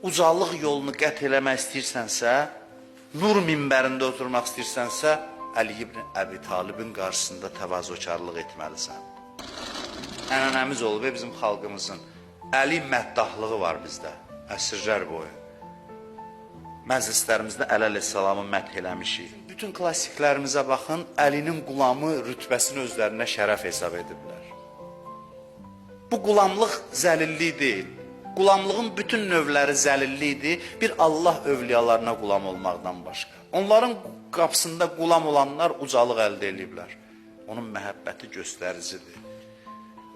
ucalıq yolunu qət eləmək istəyirsənsə, nur minbərində oturmaq istəyirsənsə, Əli ibn Əbi Talibin qarşısında təvazökarlıq etməlisən. Ənənəmiz olub bizim xalqımızın. Əli məddahlığı var bizdə, əsrlər boyu. Məclislərimizdə Əli əleyhissalamı məth eləmişik. Bütün klassiklərimizə baxın, Əlinin qulamı rütbəsini özlərinə şərəf hesab ediblər. Bu qulamlıq zəlillik deyil. Qulamlığın bütün növləri zəlillikdir, bir Allah övliyalarına qulam olmaqdan başqa. Onların qapısında qulam olanlar ucalıq əldə ediblər. Onun məhəbbəti göstəricidir.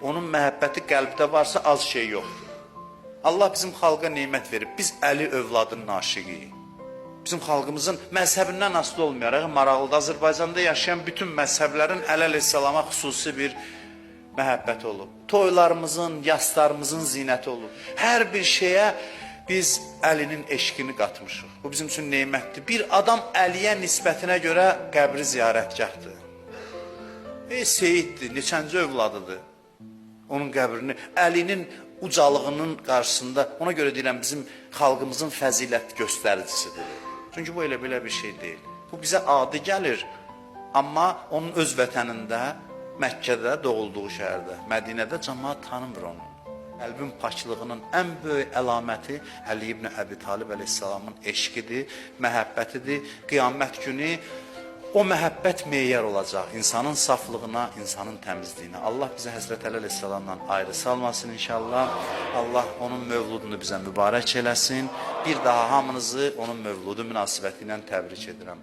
Onun məhəbbəti qəlbdə varsa az şey yoxdur. Allah bizim xalqa nemət verib, biz Əli övladının aşiqiyik. Bizim xalqımızın məzhəbindən asılı olmayaraq, maraqlıdır. Azərbaycanda yaşayan bütün məzhəblərin Əli əleyhissalama xüsusi bir məhəbbəti olub. Toylarımızın, yaslarımızın zinəti olub. Hər bir şeyə biz Əlinin eşqini qatmışıq. Bu bizim üçün neymətdir. Bir adam Əliyə nisbətinə görə qəbri ziyarətgahdır. Seyiddir, neçənci övladıdır. Onun qəbrini, Əlinin ucalığının qarşısında, ona görə deyirəm, bizim xalqımızın fəzilət göstəricisidir. Çünki bu elə belə bir şey deyil. Bu bizə adi gəlir, amma onun öz vətənində, Məkkədə, doğulduğu şəhərdə, Mədinədə cəmaət tanımır onu. Qəlbin paklığının ən böyük əlaməti Əli ibn Əbi Talib əleyhissalamın eşqidir, məhəbbətidir. Qiyamət günü o məhəbbət meyyər olacaq insanın saflığına, insanın təmizliyinə. Allah bizə Həzrət Əli əleyhissalamla ayrı salmasın inşallah. Allah onun mövludunu bizə mübarək eləsin. Bir daha hamınızı onun mövludu münasibəti ilə təbrik edirəm.